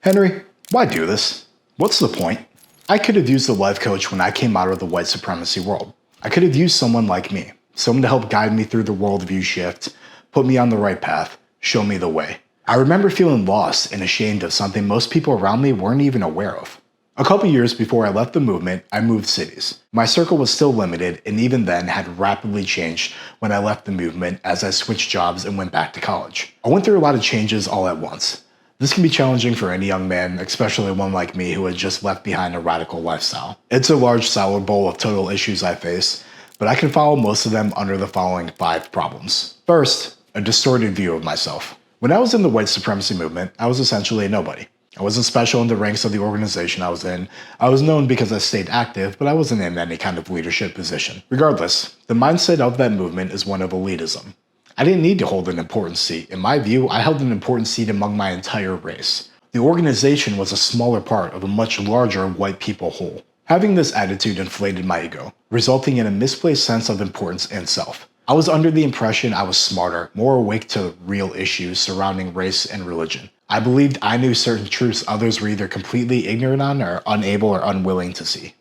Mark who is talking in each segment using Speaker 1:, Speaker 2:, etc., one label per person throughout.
Speaker 1: Henry, why do this? What's the point? I could have used a life coach when I came out of the white supremacy world. I could have used someone like me, someone to help guide me through the worldview shift, put me on the right path, show me the way. I remember feeling lost and ashamed of something most people around me weren't even aware of. A couple years before I left the movement, I moved cities. My circle was still limited and even then had rapidly changed when I left the movement as I switched jobs and went back to college. I went through a lot of changes all at once. This can be challenging for any young man, especially one like me who had just left behind a radical lifestyle. It's a large salad bowl of total issues I face, but I can follow most of them under the following 5 problems. First, a distorted view of myself. When I was in the white supremacy movement, I was essentially a nobody. I wasn't special in the ranks of the organization I was in. I was known because I stayed active, but I wasn't in any kind of leadership position. Regardless, the mindset of that movement is one of elitism. I didn't need to hold an important seat. In my view, I held an important seat among my entire race. The organization was a smaller part of a much larger white people whole. Having this attitude inflated my ego, resulting in a misplaced sense of importance and self. I was under the impression I was smarter, more awake to real issues surrounding race and religion. I believed I knew certain truths others were either completely ignorant on or unable or unwilling to see.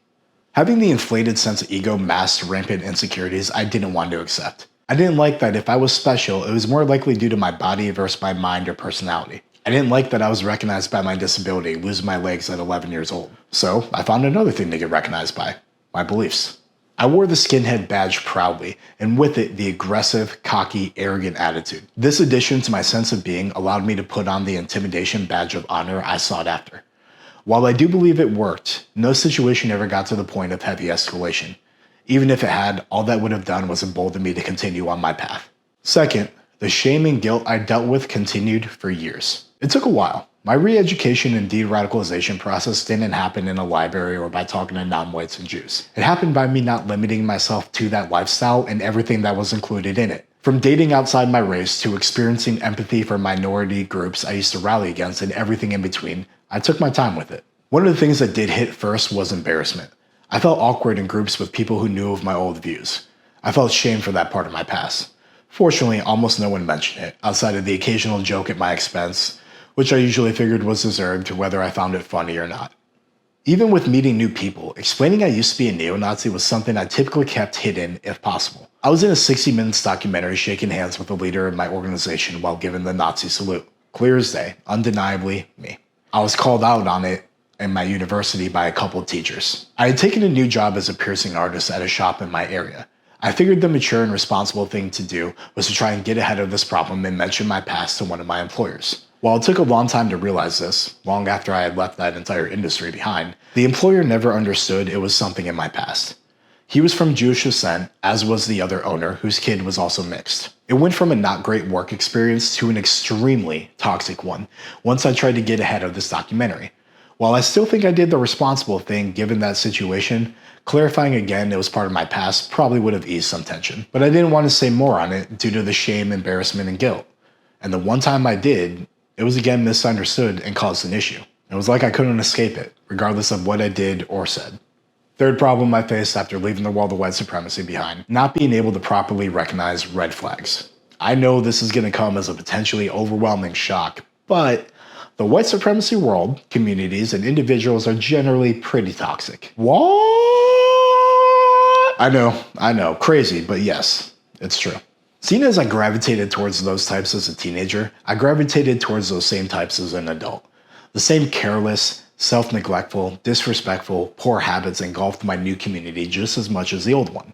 Speaker 1: Having the inflated sense of ego masked rampant insecurities I didn't want to accept. I didn't like that if I was special, it was more likely due to my body versus my mind or personality. I didn't like that I was recognized by my disability, losing my legs at 11 years old. So I found another thing to get recognized by: my beliefs. I wore the skinhead badge proudly, and with it, the aggressive, cocky, arrogant attitude. This addition to my sense of being allowed me to put on the intimidation badge of honor I sought after. While I do believe it worked, no situation ever got to the point of heavy escalation. Even if it had, all that would have done was embolden me to continue on my path. Second, the shame and guilt I dealt with continued for years. It took a while. My re-education and de-radicalization process didn't happen in a library or by talking to non-whites and Jews. It happened by me not limiting myself to that lifestyle and everything that was included in it. From dating outside my race to experiencing empathy for minority groups I used to rally against and everything in between, I took my time with it. One of the things that did hit first was embarrassment. I felt awkward in groups with people who knew of my old views. I felt shame for that part of my past. Fortunately, almost no one mentioned it, outside of the occasional joke at my expense, which I usually figured was deserved whether I found it funny or not. Even with meeting new people, explaining I used to be a neo-Nazi was something I typically kept hidden if possible. I was in a 60 Minutes documentary shaking hands with the leader of my organization while giving the Nazi salute. Clear as day, undeniably me. I was called out on it in my university by a couple of teachers. I had taken a new job as a piercing artist at a shop in my area. I figured the mature and responsible thing to do was to try and get ahead of this problem and mention my past to one of my employers. While it took a long time to realize this, long after I had left that entire industry behind, the employer never understood it was something in my past. He was from Jewish descent, as was the other owner, whose kid was also mixed. It went from a not great work experience to an extremely toxic one once I tried to get ahead of this documentary. While I still think I did the responsible thing given that situation, clarifying again it was part of my past probably would have eased some tension. But I didn't want to say more on it due to the shame, embarrassment, and guilt. And the one time I did, it was again misunderstood and caused an issue. It was like I couldn't escape it, regardless of what I did or said. Third problem I faced after leaving the world of white supremacy behind: not being able to properly recognize red flags. I know this is going to come as a potentially overwhelming shock, but the white supremacy world, communities, and individuals are generally pretty toxic. What? I know, crazy, but yes, it's true. Seeing as I gravitated towards those types as a teenager, I gravitated towards those same types as an adult. The same careless, self-neglectful, disrespectful, poor habits engulfed my new community just as much as the old one.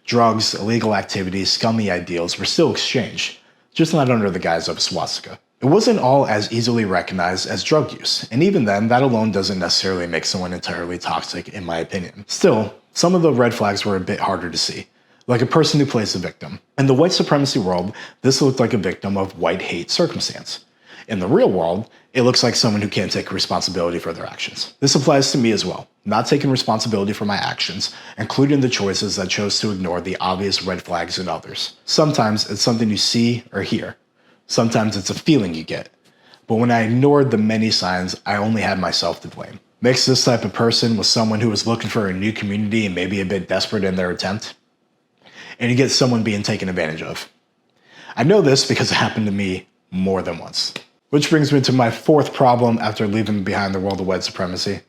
Speaker 1: Drugs, illegal activities, scummy ideals were still exchanged, just not under the guise of a swastika. It wasn't all as easily recognized as drug use, and even then, that alone doesn't necessarily make someone entirely toxic in my opinion. Still, some of the red flags were a bit harder to see, like a person who plays the victim. In the white supremacy world, this looked like a victim of white hate circumstance. In the real world, it looks like someone who can't take responsibility for their actions. This applies to me as well, not taking responsibility for my actions, including the choices that chose to ignore the obvious red flags in others. Sometimes it's something you see or hear. Sometimes it's a feeling you get. But when I ignored the many signs, I only had myself to blame. Mix this type of person with someone who was looking for a new community and maybe a bit desperate in their attempt, and you get someone being taken advantage of. I know this because it happened to me more than once. Which brings me to my fourth problem after leaving behind the world of white supremacy.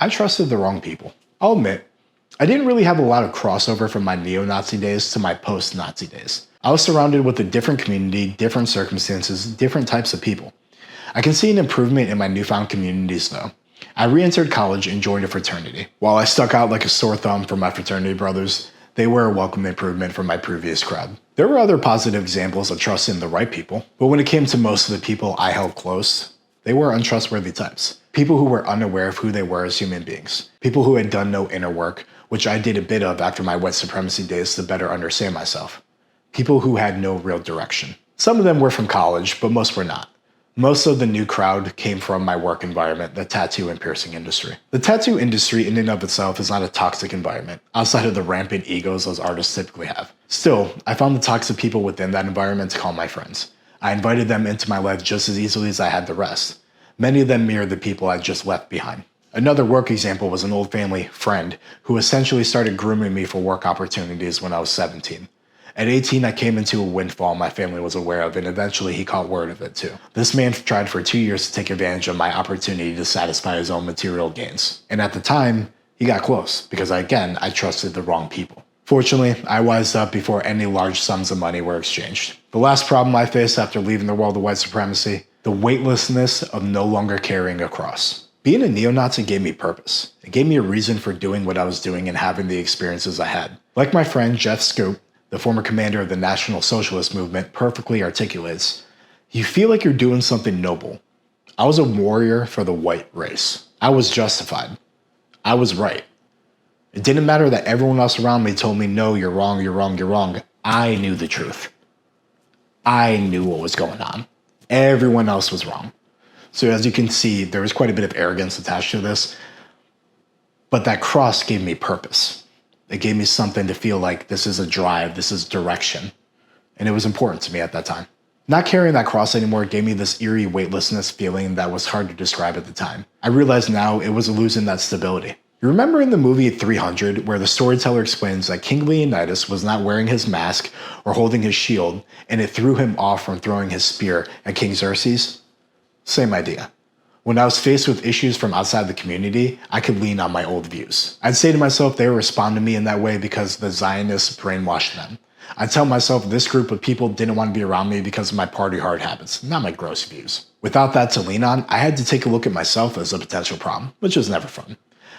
Speaker 1: I trusted the wrong people. I'll admit, I didn't really have a lot of crossover from my neo-Nazi days to my post-Nazi days. I was surrounded with a different community, different circumstances, different types of people. I can see an improvement in my newfound communities though. I re-entered college and joined a fraternity. While I stuck out like a sore thumb for my fraternity brothers, they were a welcome improvement from my previous crowd. There were other positive examples of trust in the right people, but when it came to most of the people I held close, they were untrustworthy types. People who were unaware of who they were as human beings. People who had done no inner work, which I did a bit of after my white supremacy days to better understand myself. People who had no real direction. Some of them were from college, but most were not. Most of the new crowd came from my work environment, the tattoo and piercing industry. The tattoo industry in and of itself is not a toxic environment, outside of the rampant egos those artists typically have. Still, I found the toxic people within that environment to call my friends. I invited them into my life just as easily as I had the rest. Many of them mirrored the people I just left behind. Another work example was an old family friend who essentially started grooming me for work opportunities when I was 17. At 18, I came into a windfall my family was aware of, and eventually he caught word of it too. This man tried for 2 years to take advantage of my opportunity to satisfy his own material gains. And at the time, he got close, because I trusted the wrong people. Fortunately, I wised up before any large sums of money were exchanged. The last problem I faced after leaving the world of white supremacy, the weightlessness of no longer carrying a cross. Being a neo-Nazi gave me purpose. It gave me a reason for doing what I was doing and having the experiences I had. Like my friend Jeff Scoop, the former commander of the National Socialist Movement, perfectly articulates, you feel like you're doing something noble. I was a warrior for the white race. I was justified. I was right. It didn't matter that everyone else around me told me, no, you're wrong, you're wrong, you're wrong. I knew the truth. I knew what was going on. Everyone else was wrong. So as you can see, there was quite a bit of arrogance attached to this, but that cross gave me purpose. It gave me something to feel like this is a drive, this is direction. And it was important to me at that time. Not carrying that cross anymore gave me this eerie weightlessness feeling that was hard to describe at the time. I realize now it was losing that stability. You remember in the movie 300 where the storyteller explains that King Leonidas was not wearing his mask or holding his shield, and it threw him off from throwing his spear at King Xerxes? Same idea. When I was faced with issues from outside the community, I could lean on my old views. I'd say to myself they would respond to me in that way because the Zionists brainwashed them. I'd tell myself this group of people didn't want to be around me because of my party hard habits, not my gross views. Without that to lean on, I had to take a look at myself as a potential problem, which was never fun.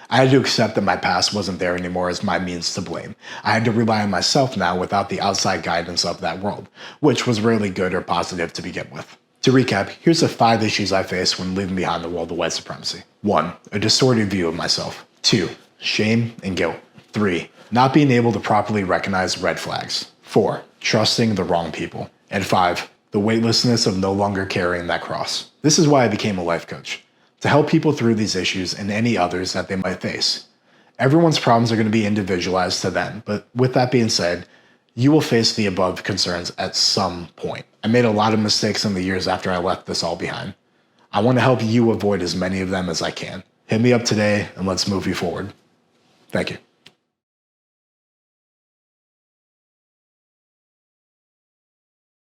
Speaker 1: I had to accept that my past wasn't there anymore as my means to blame. I had to rely on myself now without the outside guidance of that world, which was rarely good or positive to begin with. To recap, here's the 5 issues I faced when leaving behind the world of white supremacy. 1. A distorted view of myself. 2. Shame and guilt. 3. Not being able to properly recognize red flags. 4. Trusting the wrong people. And 5. The weightlessness of no longer carrying that cross. This is why I became a life coach, to help people through these issues and any others that they might face. Everyone's problems are going to be individualized to them, but with that being said, you will face the above concerns at some point. I made a lot of mistakes in the years after I left this all behind. I want to help you avoid as many of them as I can. Hit me up today and let's move you forward. Thank you.